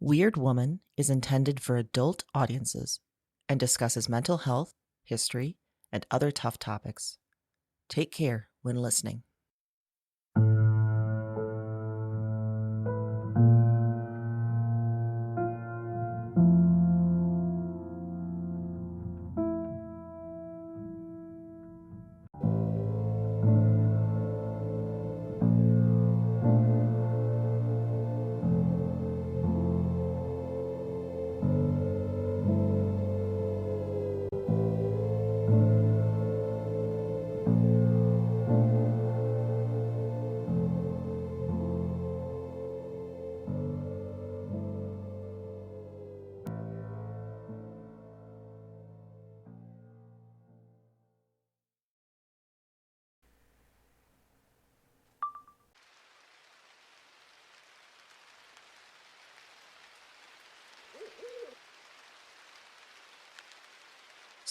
Weird Woman is intended for adult audiences and discusses mental health, history, and other tough topics. Take care when listening.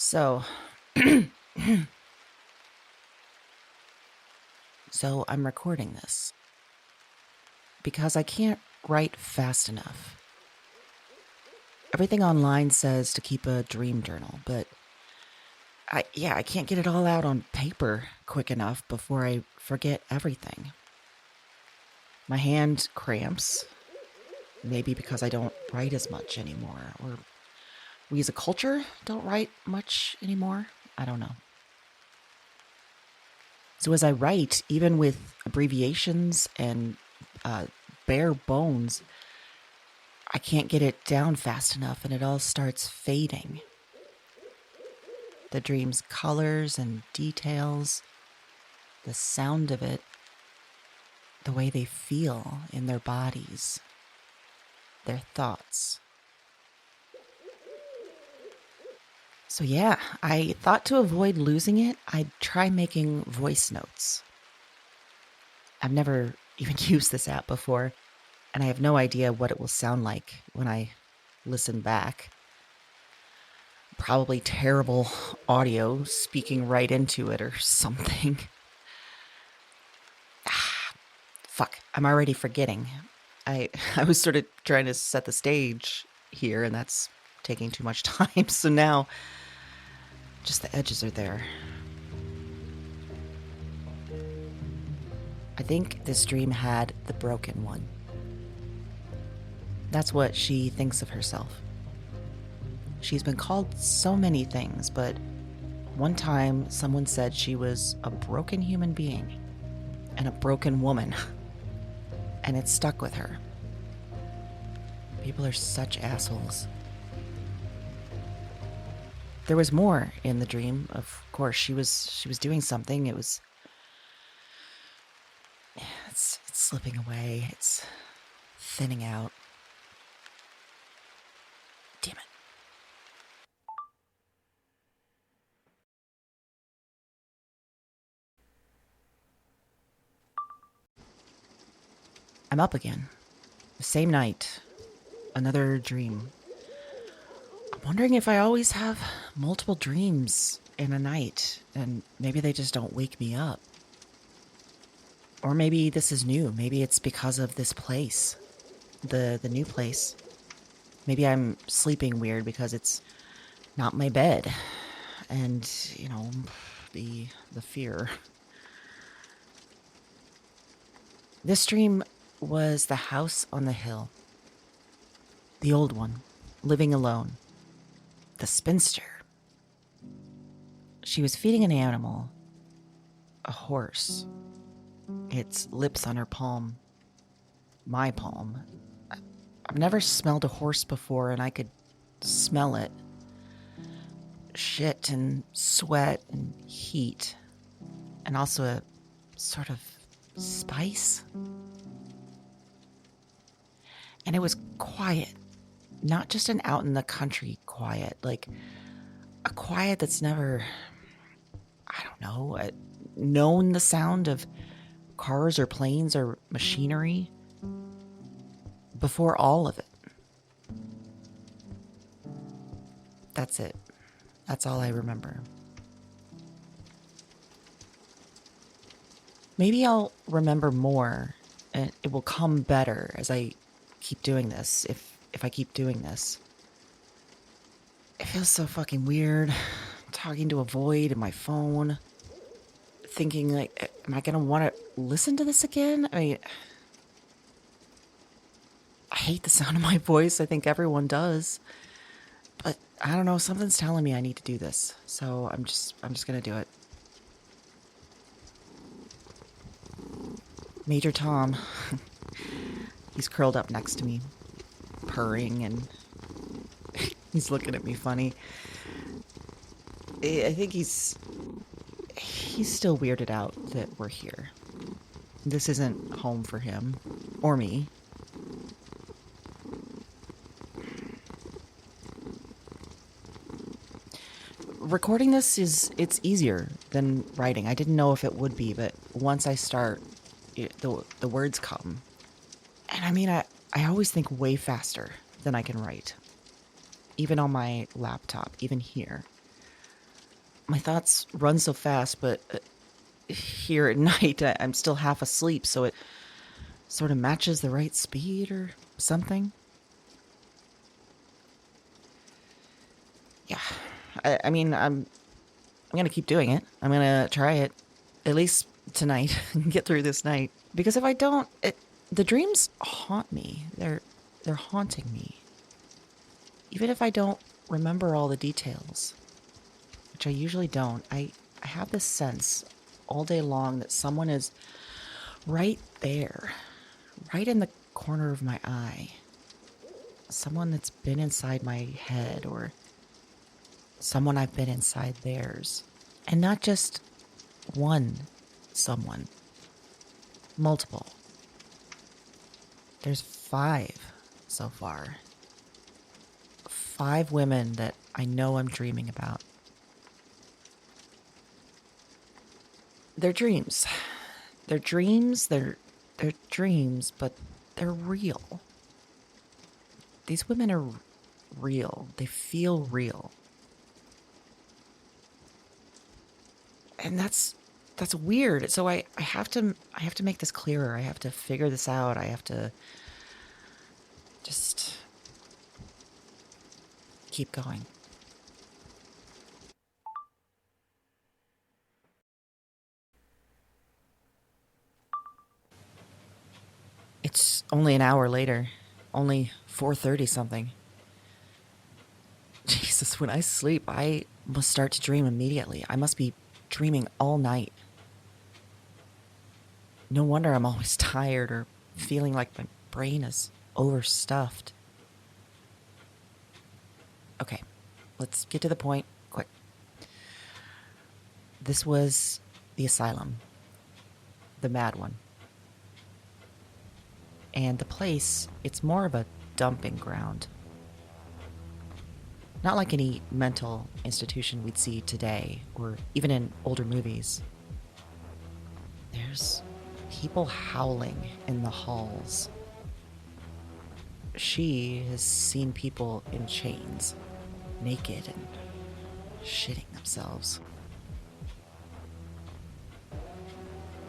So, I'm recording this because I can't write fast enough. Everything online says to keep a dream journal, but I can't get it all out on paper quick enough before I forget everything. My hand cramps, maybe because I don't write as much anymore, or we as a culture don't write much anymore. I don't know. So as I write, even with abbreviations and bare bones, I can't get it down fast enough and it all starts fading. The dream's colors and details, the sound of it, the way they feel in their bodies, their thoughts. So yeah, I thought to avoid losing it, I'd try making voice notes. I've never even used this app before, and I have no idea what it will sound like when I listen back. Probably terrible audio speaking right into it or something. Fuck, I'm already forgetting. I was sort of trying to set the stage here, and that's taking too much time, so now just the edges are there. I think this dream had the broken one. That's what she thinks of herself. She's been called so many things, but one time someone said she was a broken human being and a broken woman, and it stuck with her. People are such assholes. There was more in the dream. Of course, she was doing something. It's slipping away. It's thinning out. Damn it. I'm up again. The same night. Another dream. I'm wondering if I always have multiple dreams in a night, and maybe they just don't wake me up. Or maybe this is new. Maybe it's because of this place. The new place. Maybe I'm sleeping weird because it's not my bed. And, the fear. This dream was the house on the hill. The old one, living alone. The spinster. She was feeding an animal, a horse. Its lips on her palm. My palm. I've never smelled a horse before, and I could smell it. Shit and sweat and heat. And also a sort of spice. And it was quiet. Not just an out in the country quiet, like a quiet that's never, known the sound of cars or planes or machinery before all of it. That's it. That's all I remember. Maybe I'll remember more and it will come better as I keep doing this if if I keep doing this. It feels so fucking weird talking to a void in my phone, thinking like, am I gonna want to listen to this again? I mean, I hate the sound of my voice. I think everyone does. But I don't know, something's telling me I need to do this. So I'm just gonna do it. Major Tom. He's curled up next to me, purring, and he's looking at me funny. I think he's still weirded out that we're here. This isn't home for him or me. Recording this it's easier than writing. I didn't know if it would be, but once I start, the words come. And I mean, I always think way faster than I can write. Even on my laptop, even here. My thoughts run so fast, but here at night, I'm still half asleep, so it sort of matches the right speed or something. Yeah, I mean, I'm gonna keep doing it. I'm gonna try it, at least tonight, and get through this night. Because if I don't, the dreams haunt me. They're haunting me. Even if I don't remember all the details, which I usually don't, I have this sense all day long that someone is right there, right in the corner of my eye. Someone that's been inside my head, or someone I've been inside theirs. And not just one someone, multiple. There's 5 so far. 5 women that I know I'm dreaming about. They're dreams. They're dreams, they're dreams, but they're real. These women are real. They feel real. And that's weird. So I have to make this clearer. I have to figure this out. I have to just keep going. It's only an hour later. Only 4:30 something. Jesus, when I sleep, I must start to dream immediately. I must be dreaming all night. No wonder I'm always tired or feeling like my brain is overstuffed. Okay, let's get to the point quick. This was the asylum, the mad one. And the place, it's more of a dumping ground. Not like any mental institution we'd see today, or even in older movies. There's people howling in the halls. She has seen people in chains, naked and shitting themselves.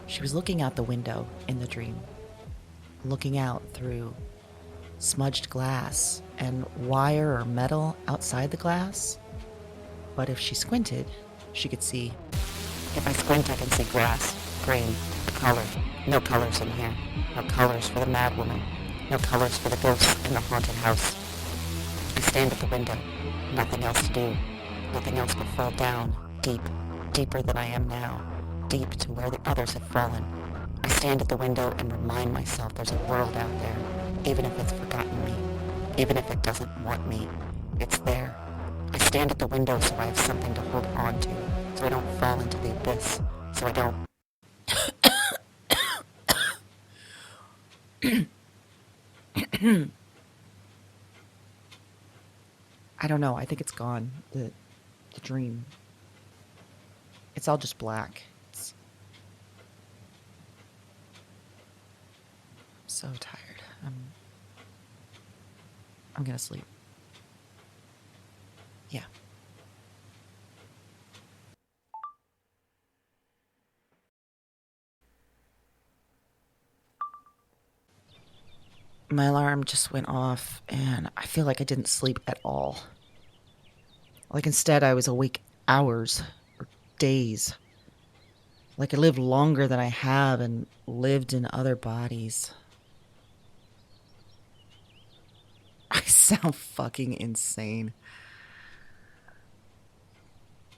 She was looking out the window in the dream, looking out through smudged glass and wire or metal outside the glass. But if she squinted, she could see. If I squint, I can see grass, green, color. No colors in here. No colors for the mad woman. No colors for the ghosts in the haunted house. I stand at the window. Nothing else to do. Nothing else but fall down, deep, deeper than I am now. Deep to where the others have fallen. I stand at the window and remind myself there's a world out there, even if it's forgotten me, even if it doesn't want me. It's there. I stand at the window so I have something to hold on to, so I don't fall into the abyss, so I don't... I don't know, I think it's gone, the dream. It's all just black. I'm so tired. I'm gonna sleep. Yeah. My alarm just went off, and I feel like I didn't sleep at all. Like instead, I was awake hours or days. Like I lived longer than I have and lived in other bodies. I sound fucking insane.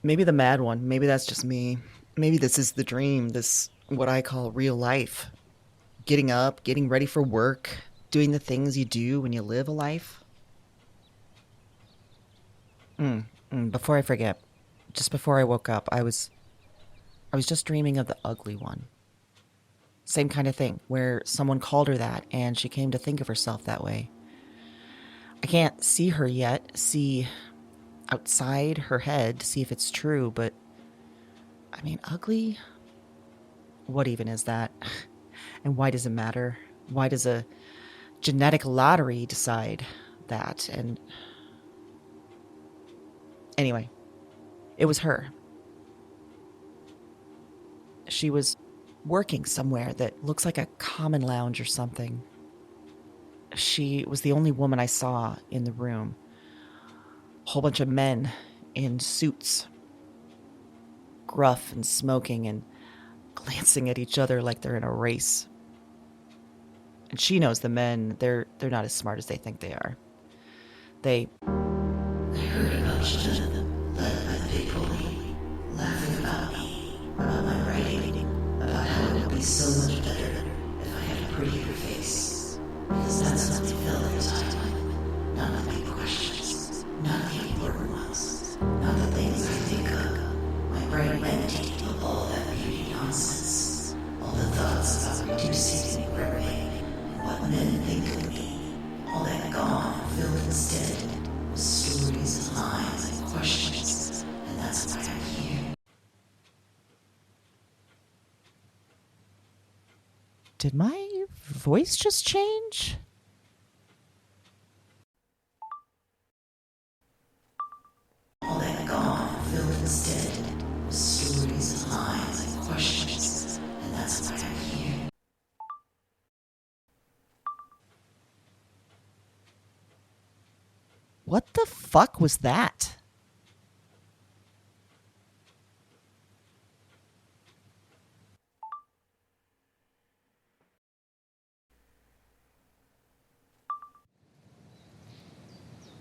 Maybe the mad one. Maybe that's just me. Maybe this is the dream. This, what I call real life. Getting up, getting ready for work, doing the things you do when you live a life. Before I forget, just before I woke up, I was just dreaming of the ugly one. Same kind of thing, where someone called her that and she came to think of herself that way. I can't see her yet, see outside her head to see if it's true, but I mean, ugly? What even is that? And why does it matter? Why does a genetic lottery decide that? And anyway, it was her. She was working somewhere that looks like a common lounge or something. She was the only woman I saw in the room. A whole bunch of men in suits, gruff and smoking and glancing at each other like they're in a race. And she knows the men, they're not as smart as they think they are. I heard about each of them, led by the big bully, laughing about me, about my writing, about how it would be so much better if I had a prettier face. Because that's what they felt at the time. Not the big questions, not the important ones, not the things I think of. My brain emptied of all that beauty nonsense, all the thoughts about reducing and ripping, and what men think of me. All that gone and filled instead with stories and lies and questions, and that's why I'm here. Did my voice just change? All that gone and filled instead with stories and lies and questions, and that's why I'm here. What the fuck was that?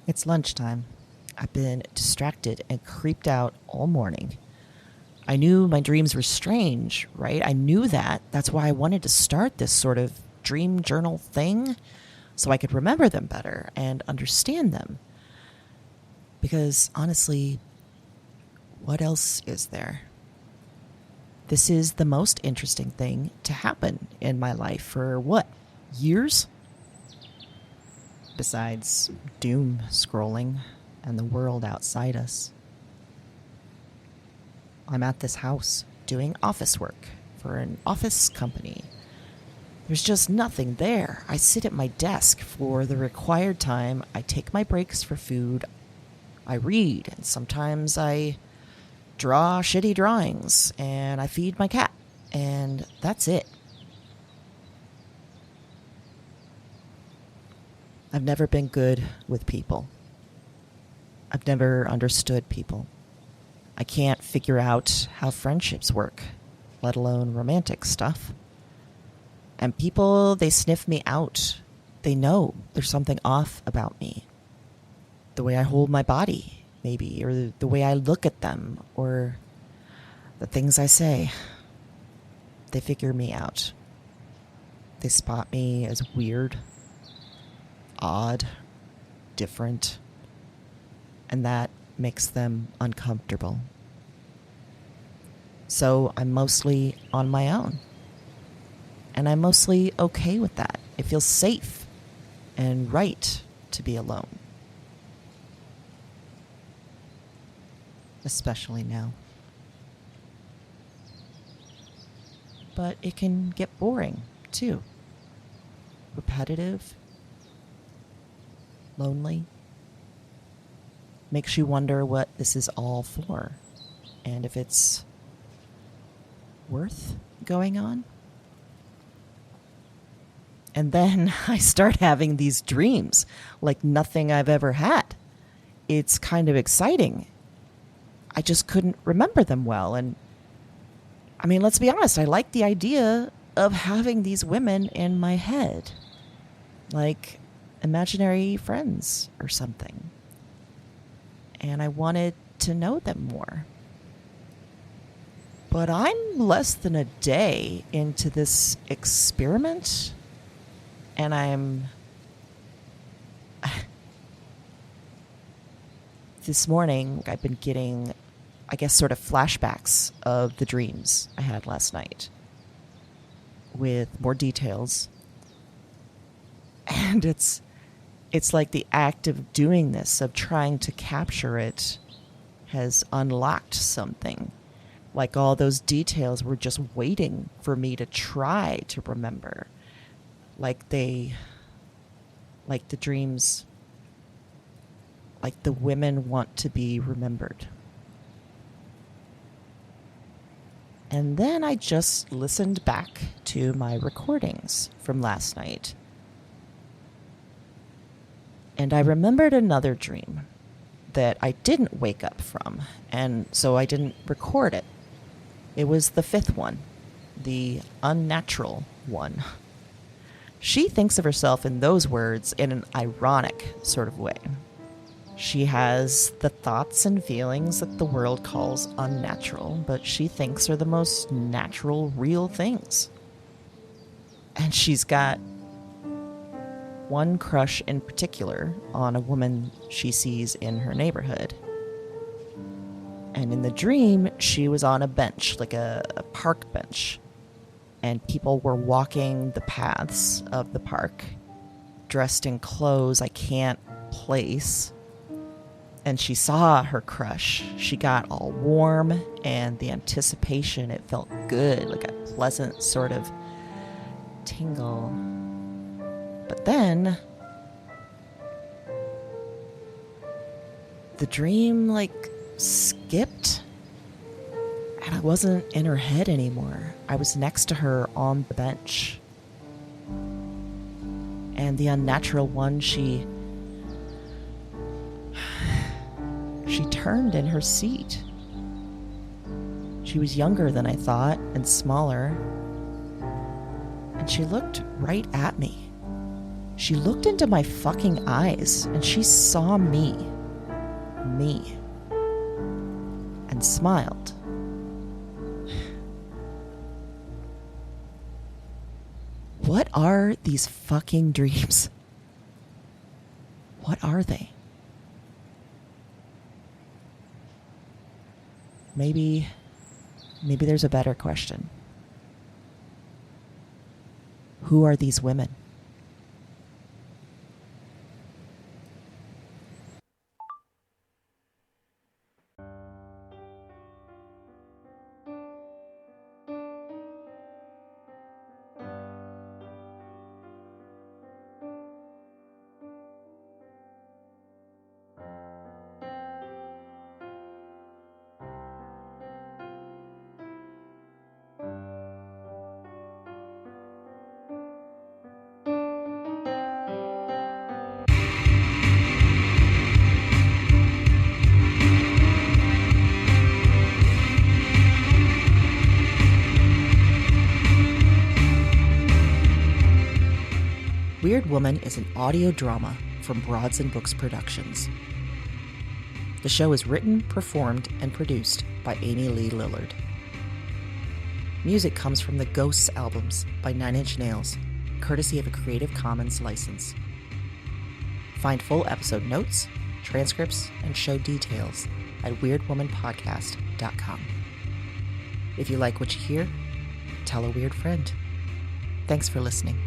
It's lunchtime. I've been distracted and creeped out all morning. I knew my dreams were strange, right? I knew that. That's why I wanted to start this sort of dream journal thing so I could remember them better and understand them. Because honestly, what else is there? This is the most interesting thing to happen in my life for what? Years? Besides doom scrolling and the world outside us. I'm at this house doing office work for an office company. There's just nothing there. I sit at my desk for the required time. I take my breaks for food. I read, and sometimes I draw shitty drawings, and I feed my cat, and that's it. I've never been good with people. I've never understood people. I can't figure out how friendships work, let alone romantic stuff. And people, they sniff me out. They know there's something off about me. The way I hold my body, maybe, or the way I look at them, or the things I say. They figure me out. They spot me as weird, odd, different, and that makes them uncomfortable. So I'm mostly on my own. And I'm mostly okay with that. It feels safe and right to be alone. Especially now. But it can get boring, too. Repetitive. Lonely. Makes you wonder what this is all for. And if it's worth going on. And then I start having these dreams like nothing I've ever had. It's kind of exciting. I just couldn't remember them well. And I mean, let's be honest, I like the idea of having these women in my head, like imaginary friends or something. And I wanted to know them more. But I'm less than a day into this experiment, and this morning, I've been getting, I guess, sort of flashbacks of the dreams I had last night with more details. And it's like the act of doing this, of trying to capture it, has unlocked something. Like all those details were just waiting for me to try to remember. Like the dreams, like the women want to be remembered. And then I just listened back to my recordings from last night. And I remembered another dream that I didn't wake up from, and so I didn't record it. It was the fifth one, the unnatural one. She thinks of herself in those words in an ironic sort of way. She has the thoughts and feelings that the world calls unnatural, but she thinks are the most natural, real things. And she's got one crush in particular on a woman she sees in her neighborhood. And in the dream, she was on a bench, like a park bench. And people were walking the paths of the park, dressed in clothes I can't place. And she saw her crush. She got all warm, and the anticipation, it felt good, like a pleasant sort of tingle. But then the dream, like, skipped, and I wasn't in her head anymore. I was next to her on the bench. And the unnatural one, she turned in her seat. She was younger than I thought, and smaller. And she looked right at me. She looked into my fucking eyes, and she saw me. And smiled. What are these fucking dreams? What are they? Maybe there's a better question. Who are these women? Weird Woman is an audio drama from Broads and Books Productions. The show is written, performed, and produced by Amy Lee Lillard. Music comes from the Ghosts albums by 9 Inch Nails, courtesy of a Creative Commons license. Find full episode notes, transcripts, and show details at weirdwomanpodcast.com. If you like what you hear, tell a weird friend. Thanks for listening.